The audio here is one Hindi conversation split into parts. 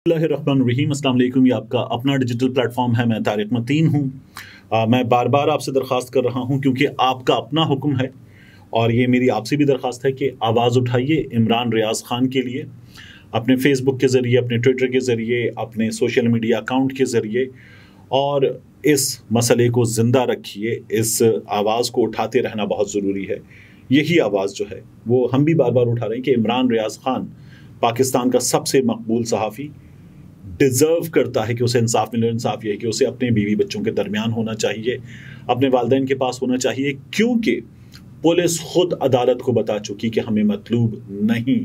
बिस्मिल्लाहिर्रहमानिर्रहीम। अस्सलाम वालेकुम। ये आपका अपना डिजिटल प्लेटफॉर्म है। मैं तारिक मतीन हूँ। मैं बार बार आपसे दरख्वास्त कर रहा हूँ क्योंकि आपका अपना हुक्म है और ये मेरी आपसे भी दरख्वास्त है कि आवाज़ उठाइए इमरान रियाज़ ख़ान के लिए, अपने फेसबुक के ज़रिए, अपने ट्विटर के ज़रिए, अपने सोशल मीडिया अकाउंट के ज़रिए, और इस मसले को ज़िंदा रखिए। इस आवाज़ को उठाते रहना बहुत ज़रूरी है। यही आवाज़ जो है वो हम भी बार बार उठा रहे हैं कि इमरान रियाज़ ख़ान पाकिस्तान का सबसे मकबूल सहाफ़ी डिज़र्व करता है कि उसे इंसाफ मिले। इंसाफ ये है कि उसे अपने बीवी बच्चों के दरमियान होना चाहिए, अपने वालिदैन के पास होना चाहिए, क्योंकि पुलिस खुद अदालत को बता चुकी कि हमें मतलूब नहीं।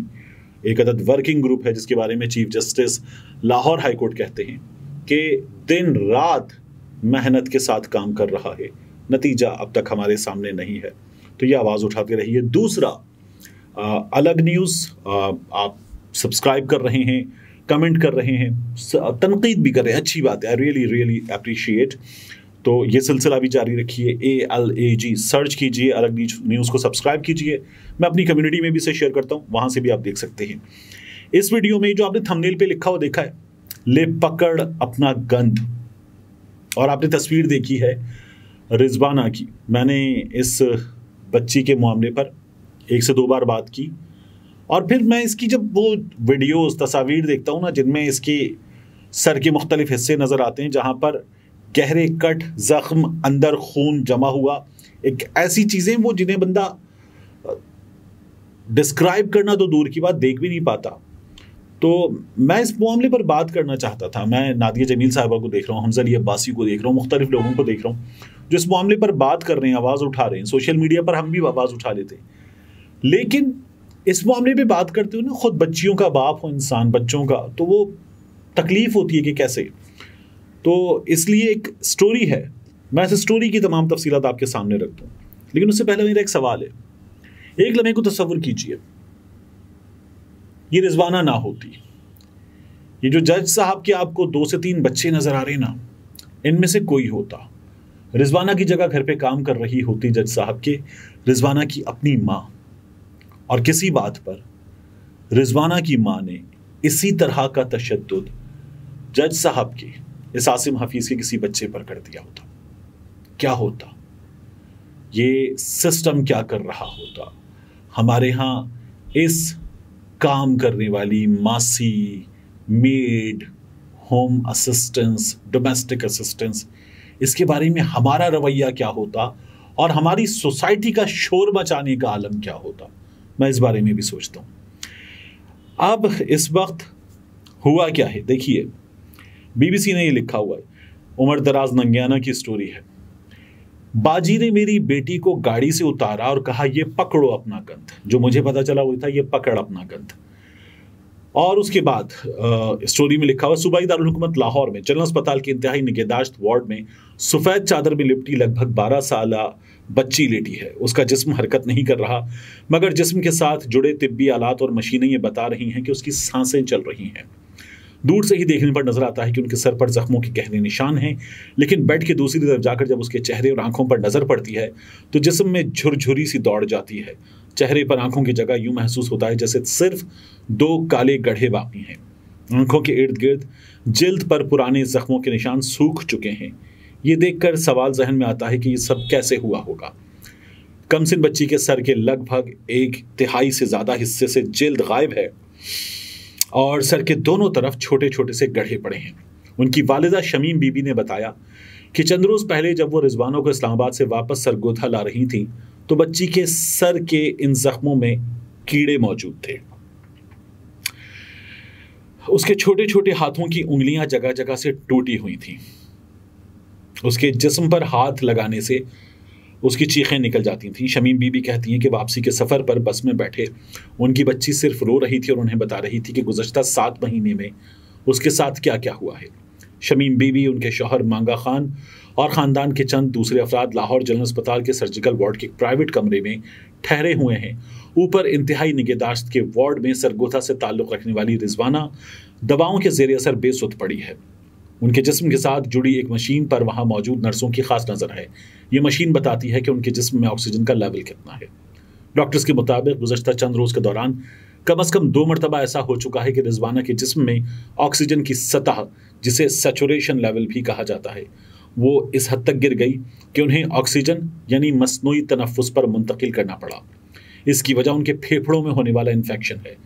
एक अदद वर्किंग ग्रुप है जिसके बारे में chief justice Lahore high court कहते हैं कि दिन रात मेहनत के साथ काम कर रहा है, नतीजा अब तक हमारे सामने नहीं है। तो ये आवाज़ उठाते रहिए। दूसरा, अलग न्यूज़ आप सब्सक्राइब कर रहे हैं, कमेंट कर रहे हैं, तनकीद भी कर रहे हैं, अच्छी बात है। I really appreciate. तो ये सिलसिला भी जारी रखिए। ALAG सर्च कीजिए, अलग न्यूज़ को सब्सक्राइब कीजिए। मैं अपनी कम्युनिटी में भी इसे शेयर करता हूँ, वहाँ से भी आप देख सकते हैं। इस वीडियो में जो आपने थंबनेल पे लिखा हुआ देखा है, ले पकड़ अपना गंद, और आपने तस्वीर देखी है रिजवाना की। मैंने इस बच्ची के मामले पर 1 से 2 बार बात की, और फिर मैं इसकी जब वो वीडियोस तस्वीर देखता हूँ ना, जिनमें इसके सर के मुख्तलिफ हिस्से नज़र आते हैं जहाँ पर गहरे कट, ज़ख्म, अंदर खून जमा हुआ, एक ऐसी चीज़ें वो जिन्हें बंदा डिस्क्राइब करना तो दूर की बात, देख भी नहीं पाता। तो मैं इस मामले पर बात करना चाहता था। मैं नादिया जमील साहिबा को देख रहा हूँ, हमजा अली अब्बासी को देख रहा हूँ, मुख्तलिफ लोगों को देख रहा हूँ जो इस मामले पर बात कर रहे हैं, आवाज़ उठा रहे हैं। सोशल मीडिया पर हम भी आवाज़ उठा लेते हैं, लेकिन इस मामले पे बात करते हुए ना, खुद बच्चियों का बाप हो इंसान, बच्चों का, तो वो तकलीफ होती है कि कैसे। तो इसलिए एक स्टोरी है, मैं इस स्टोरी की तमाम तफसीलात आपके सामने रख दूँ, लेकिन उससे पहले मेरा एक सवाल है। एक लम्हे को तसव्वुर कीजिए, ये रिजवाना ना होती, ये जो जज साहब के आपको 2 से 3 बच्चे नजर आ रहे ना, इनमें से कोई होता, रिजवाना की जगह घर पे काम कर रही होती जज साहब के रिजवाना की अपनी माँ, और किसी बात पर रिजवाना की माँ ने इसी तरह का तशद्दुद जज साहब के, इस आसिम हफीज के किसी बच्चे पर कर दिया होता, क्या होता? ये सिस्टम क्या कर रहा होता? हमारे यहाँ इस काम करने वाली मासी, made, home assistance, domestic assistance, इसके बारे में हमारा रवैया क्या होता, और हमारी सोसाइटी का शोर मचाने का आलम क्या होता? मैं इस बारे में भी सोचता हूँ। अब इस वक्त हुआ क्या है देखिए, BBC ने ये लिखा हुआ है, उमर दराज नंगियाना की स्टोरी है। बाजी ने मेरी बेटी को गाड़ी से उतारा और कहा, ये पकड़ो अपना गंद। जो मुझे पता चला वो था, ये पकड़ अपना गंद। और उसके बाद स्टोरी में लिखा हुआ, सूबाई दारुल हुकूमत लाहौर में जनरल अस्पताल के इंतहाई निगहदाश्त वार्ड में सफ़ेद चादर में लिपटी लगभग 12 साल बच्ची लेटी है। उसका जिस्म हरकत नहीं कर रहा, मगर जिस्म के साथ जुड़े तिब्बी आलात और मशीनें ये बता रही हैं कि उसकी सांसें चल रही हैं। दूर से ही देखने पर नजर आता है कि उनके सर पर जख्मों के गहरे निशान हैं, लेकिन बेड के दूसरी तरफ जाकर जब उसके चेहरे और आंखों पर नजर पड़ती है तो जिस्म में झुरझुरी सी दौड़ जाती है। चेहरे पर आंखों की जगह यूं महसूस होता है जैसे सिर्फ 2 काले गड्ढे बाकी हैं। आंखों के इर्द गिर्द जिल्द पर पुराने जख्मों के निशान सूख चुके हैं। ये देखकर सवाल जहन में आता है कि ये सब कैसे हुआ होगा। कमसिन बच्ची के सर के लगभग 1/3 से ज्यादा हिस्से से जिल्द गायब है और सर के दोनों तरफ छोटे छोटे से गड्ढे पड़े हैं। उनकी वालिदा शमीम बीबी ने बताया कि चंद रोज पहले जब वो रिजवाना को इस्लामाबाद से वापस सरगोधा ला रही थी तो बच्ची के सर के इन जख्मों में कीड़े मौजूद थे। उसके छोटे छोटे हाथों की उंगलियां जगह जगह से टूटी हुई थीं। उसके जिस्म पर हाथ लगाने से उसकी चीखें निकल जाती थीं। शमीम बीबी कहती हैं कि वापसी के सफ़र पर बस में बैठे उनकी बच्ची सिर्फ रो रही थी और उन्हें बता रही थी कि गुज़श्ता 7 महीने में उसके साथ क्या क्या हुआ है। शमीम बीबी, उनके शौहर मांगा खान और ख़ानदान के चंद दूसरे अफराद लाहौर जनरल अस्पताल के सर्जिकल वार्ड के एक प्राइवेट कमरे में ठहरे हुए हैं। ऊपर इंतहाई निगहदाश्त के वार्ड में सरगोधा से ताल्लुक़ रखने वाली रिजवाना दवाओं के ज़ेर असर बेसुध पड़ी है। उनके जिस्म के साथ जुड़ी एक मशीन पर वहाँ मौजूद नर्सों की खास नज़र है। ये मशीन बताती है कि उनके जिस्म में ऑक्सीजन का लेवल कितना है। डॉक्टर्स के मुताबिक गुज़श्ता चंद रोज़ के दौरान कम से कम 2 मरतबा ऐसा हो चुका है कि रिजवाना के जिस्म में ऑक्सीजन की सतह, जिसे सैचुरेशन लेवल भी कहा जाता है, वो इस हद तक गिर गई कि उन्हें ऑक्सीजन यानी मस्नूई तनफ्फुस पर मुंतकिल करना पड़ा। इसकी वजह उनके फेफड़ों में होने वाला इन्फेक्शन है।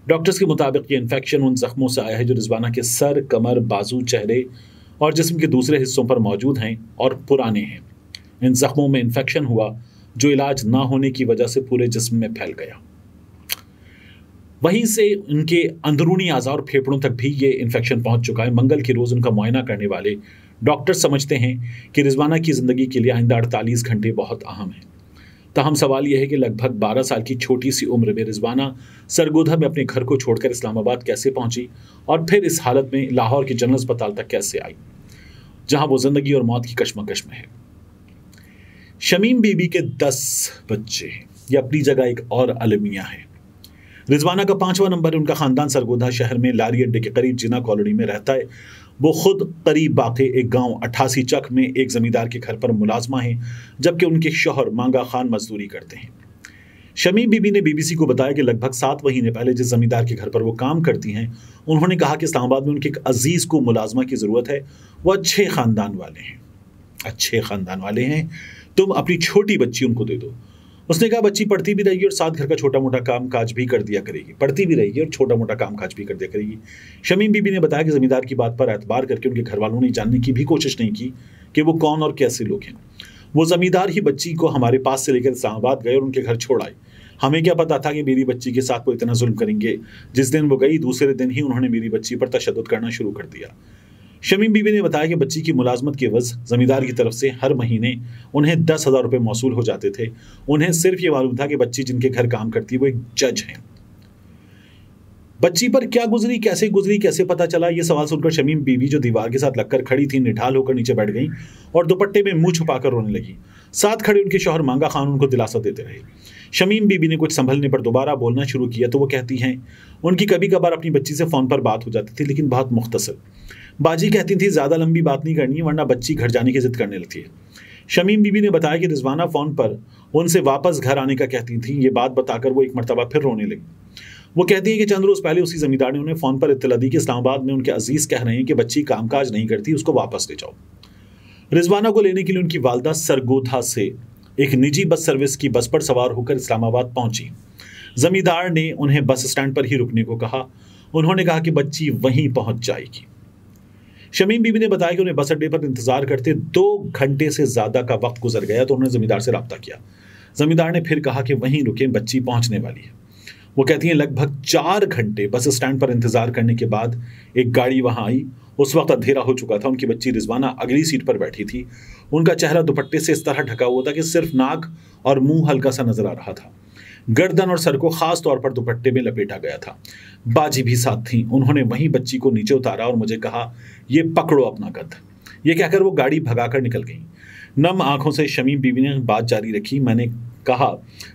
डॉक्टर्स के मुताबिक ये इन्फेक्शन उन जख्मों से आया है जो रिजवाना के सर, कमर, बाजू, चेहरे और जिस्म के दूसरे हिस्सों पर मौजूद हैं और पुराने हैं। इन जख्मों में इन्फेक्शन हुआ जो इलाज ना होने की वजह से पूरे जिस्म में फैल गया। वहीं से उनके अंदरूनी आज़ा और फेफड़ों तक भी ये इन्फेक्शन पहुंच चुका है। मंगल के रोज़ उनका मुआयना करने वाले डॉक्टर समझते हैं कि रिजवाना की ज़िंदगी के लिए आइंदा 48 घंटे बहुत अहम है। ताहम सवाल यह है कि लगभग 12 साल की छोटी सी उम्र में रिजवाना सरगोधा में अपने घर को छोड़कर इस्लामाबाद कैसे पहुंची और फिर इस हालत में लाहौर के जनरल अस्पताल तक कैसे आई, जहां वो जिंदगी और मौत की कशमकश में है। शमीम बीबी के 10 बच्चे हैं। ये अपनी जगह एक और अलमिया है। रिजवाना का 5वां नंबर है। उनका खानदान सरगोधा शहर में लारी अड्डे के करीब जिना कॉलोनी में रहता है। वो खुद करीब वाक़े एक गांव 88 चक में एक जमींदार के घर पर मुलाजमा है, जबकि उनके शौहर मांगा खान मजदूरी करते हैं। शमीम बीबी ने BBC को बताया कि लगभग 7 महीने पहले जिस जमींदार के घर पर वो काम करती हैं, उन्होंने कहा कि इस्लामाबाद में उनके एक अजीज को मुलाजमा की ज़रूरत है। वो अच्छे ख़ानदान वाले हैं, तुम अपनी छोटी बच्ची उनको दे दो। उसने कहा बच्ची पढ़ती भी रहेगी और साथ घर का छोटा मोटा काम काज भी कर दिया करेगी। शमीम बीबी ने बताया कि जमींदार की बात पर एतबार करके उनके घर वालों ने जानने की भी कोशिश नहीं की कि वो कौन और कैसे लोग हैं। वो जमींदार ही बच्ची को हमारे पास से लेकर इस्लामाबाद गए और उनके घर छोड़ आए। हमें क्या पता था कि मेरी बच्ची के साथ वो इतना जुल्म करेंगे। जिस दिन वो गई दूसरे दिन ही उन्होंने मेरी बच्ची पर तशद्दुद करना शुरू कर दिया। शमीम बीबी ने बताया कि बच्ची की मुलाजमत के एवज जमींदार की तरफ से हर महीने उन्हें 10,000 रुपये मौसूल हो जाते थे। उन्हें सिर्फ ये मालूम था कि बच्ची जिनके घर काम करती है वो एक जज हैं। बच्ची पर क्या गुजरी, कैसे पता चला, ये सवाल सुनकर शमीम बीबी जो दीवार के साथ लगकर खड़ी थी, निढाल होकर नीचे बैठ गई और दुपट्टे में मुंह छुपाकर रोने लगी। साथ खड़े उनके शौहर मांगा खान उनको दिलासा देते रहे। शमीम बीबी ने कुछ संभलने पर दोबारा बोलना शुरू किया तो वो कहती हैं उनकी कभी कभार अपनी बच्ची से फ़ोन पर बात हो जाती थी, लेकिन बहुत मुख्तसर। बाजी कहती थी ज़्यादा लंबी बात नहीं करनी है वरना बच्ची घर जाने की जिद करने लगती है। शमीम बीबी ने बताया कि रिजवाना फ़ोन पर उनसे वापस घर आने का कहती थी। ये बात बताकर वो एक मरतबा फिर रोने लगी। वो कहती है कि चंद रोज़ पहले उसी जमींदार ने उन्हें फ़ोन पर इत्तला दी कि इस्लामाबाद में उनके अजीज़ कह रहे हैं कि बच्ची कामकाज नहीं करती, उसको वापस ले जाओ। रिजवाना को लेने के लिए उनकी वालदा सरगोधा से एक निजी बस सर्विस की बस पर सवार होकर इस्लामाबाद पहुंची। जमींदार ने उन्हें बस स्टैंड पर ही रुकने को कहा। उन्होंने कहा कि बच्ची वहीं पहुंच जाएगी। शमीम बीबी ने बताया कि उन्हें बस अड्डे पर इंतजार करते 2 घंटे से ज़्यादा का वक्त गुजर गया तो उन्होंने जमींदार से रब्ता किया। जमींदार ने फिर कहा कि वहीं रुकें, बच्ची पहुंचने वाली है। वो कहती हैं लगभग 4 घंटे बस स्टैंड पर इंतजार करने के बाद एक गाड़ी वहां आई। उस वक्त अंधेरा हो चुका था। उनकी बच्ची रिजवाना अगली सीट पर बैठी थी। उनका चेहरा दुपट्टे से इस तरह ढका हुआ था कि सिर्फ नाक और मुंह हल्का सा नजर आ रहा था। गर्दन और सर को खास तौर पर दुपट्टे में लपेटा गया था। बाजी भी साथ थी। उन्होंने वहीं बच्ची को नीचे उतारा और मुझे कहा ये पकड़ो अपना कद। ये कहकर वो गाड़ी भगाकर निकल गई। नम आंखों से शमीम बीबी ने बात जारी रखी। मैंने कहा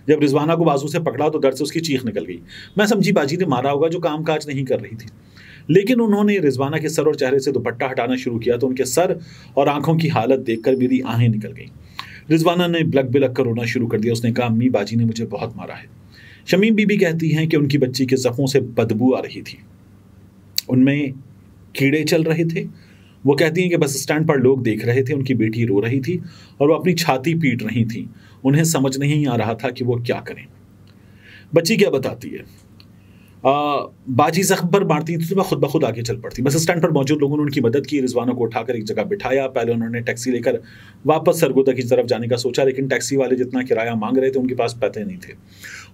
जब रिजवाना को बाजू से पकड़ा तो दर्द से उसकी चीख निकल गई। मैं समझी बाजी ने मारा होगा जो काम काज नहीं कर रही थी, लेकिन उन्होंने रिजवाना के सर और चेहरे से दुपट्टा हटाना शुरू किया तो उनके सर और आंखों की हालत देखकर मेरी आंखें निकल गईं। रिजवाना ने बिलक बिलक कर रोना शुरू कर दिया। उसने कहा अम्मी बाजी ने मुझे बहुत मारा है। शमीम बीबी कहती हैं कि उनकी बच्ची के जख्मों से बदबू आ रही थी, उनमें कीड़े चल रहे थे। वो कहती हैं कि बस स्टैंड पर लोग देख रहे थे, उनकी बेटी रो रही थी और वो अपनी छाती पीट रही थी। उन्हें समझ नहीं आ रहा था कि वो क्या करें। बच्ची क्या बताती है, बाजी जख्म पर मारती थी तो मैं खुद ब खुद आगे चल पड़ती। बस स्टैंड पर मौजूद लोगों ने उनकी मदद की। रिजवाना को उठाकर एक जगह बिठाया। पहले उन्होंने टैक्सी लेकर वापस सरगोधा की तरफ जाने का सोचा, लेकिन टैक्सी वाले जितना किराया मांग रहे थे उनके पास पैसे नहीं थे।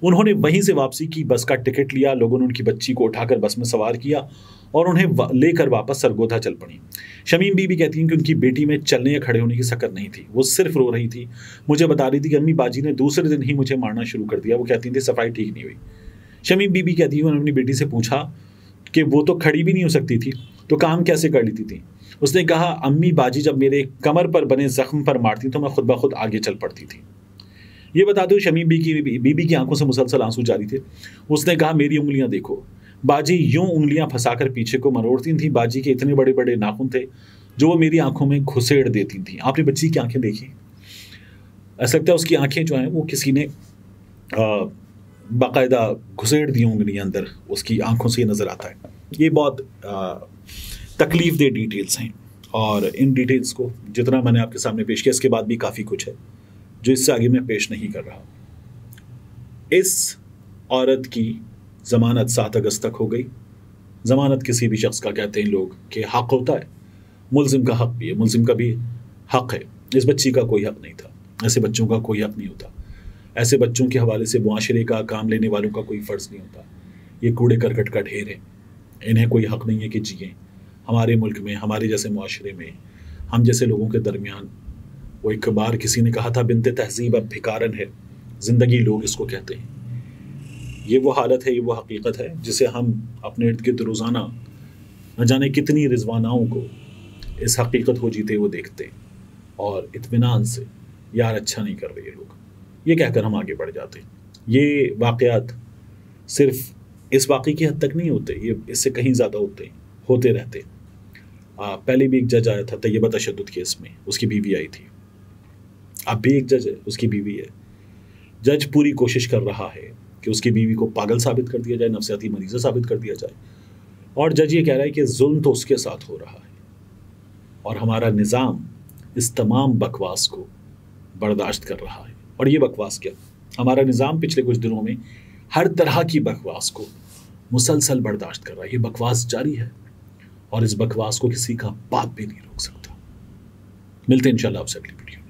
उन्होंने वहीं से वापसी की बस का टिकट लिया। लोगों ने उनकी बच्ची को उठाकर बस में सवार किया और उन्हें लेकर वापस सरगोधा चल पड़ी। शमीम बीबी कहती हैं कि उनकी बेटी में चलने या खड़े होने की सकत नहीं थी। वो सिर्फ रो रही थी। मुझे बता रही थी कि अम्मी बाजी ने दूसरे दिन ही मुझे मारना शुरू कर दिया। वो कहती थी सफाई ठीक नहीं हुई। शमीम बीबी कहती है उन्होंने अपनी बेटी से पूछा कि वो तो खड़ी भी नहीं हो सकती थी तो काम कैसे कर लेती थी। उसने कहा अम्मी बाजी जब मेरे कमर पर बने जख्म पर मारती तो मैं खुद ब खुद आगे चल पड़ती थी। ये बताते हुए शमीम बीबी की आंखों से मुसलसल आंसू जारी थे। उसने कहा मेरी उंगलियां देखो। बाजी यूं उंगलियां फंसाकर पीछे को मरोड़ती थी। बाजी के इतने बड़े बड़े नाखून थे जो वो मेरी आंखों में घुसेड़ देती थी। आपने बच्ची की आंखें देखी, ऐसा लगता है उसकी आंखें जो हैं वो किसी ने बाकायदा घुसेड़ दी उंगली अंदर, उसकी आंखों से नज़र आता है। ये बहुत तकलीफ दे डिटेल्स हैं, और इन डिटेल्स को जितना मैंने आपके सामने पेश किया, इसके बाद भी काफ़ी कुछ है जो इससे आगे मैं पेश नहीं कर रहा। इस औरत की ज़मानत 7 अगस्त तक हो गई। ज़मानत किसी भी शख्स का, कहते हैं लोग, कि हक़ होता है, मुल्ज़िम का हक़ भी है, मुल्ज़िम का भी हक़ है। इस बच्ची का कोई हक़ नहीं था, ऐसे बच्चों का कोई हक़ नहीं होता, ऐसे बच्चों के हवाले से मुआशरे का, काम लेने वालों का कोई फ़र्ज़ नहीं होता। ये कूड़े करकट का ढेर है, इन्हें कोई हक़ नहीं है कि जिएँ हमारे मुल्क में, हमारे जैसे मुआशरे में, हम जैसे लोगों के दरमियान। वो एक बार किसी ने कहा था, बिनते तहज़ीब अब भिकारन है, ज़िंदगी लोग इसको कहते हैं। ये वो हालत है, ये वो हकीकत है जिसे हम अपने इर्द गिर्द रोज़ाना न जाने कितनी रिजवानाओं को इस हकीकत को जीते हुए देखते हैं, और इत्मीनान से यार अच्छा नहीं कर रहे ये लोग, ये कहकर हम आगे बढ़ जाते हैं। ये वाक़यात सिर्फ इस वाक़े की हद तक नहीं होते, ये इससे कहीं ज़्यादा होते रहते हैं। पहले भी एक जज आया था तैयबा तशद्दुद केस में, उसकी बीवी आई थी। अब भी एक जज है, उसकी बीवी है। जज पूरी कोशिश कर रहा है कि उसकी बीवी को पागल साबित कर दिया जाए, नफसियाती मरीज़ा साबित कर दिया जाए, और जज ये कह रहा है कि जुल्म तो उसके साथ हो रहा है, और हमारा निज़ाम इस तमाम बकवास को बर्दाश्त कर रहा है। और ये बकवास क्या, हमारा निज़ाम पिछले कुछ दिनों में हर तरह की बकवास को मुसलसल बर्दाश्त कर रहा है। ये बकवास जारी है, और इस बकवास को किसी का बाप भी नहीं रोक सकता। मिलते हैं इंशाल्लाह आपसे अगली वीडियो।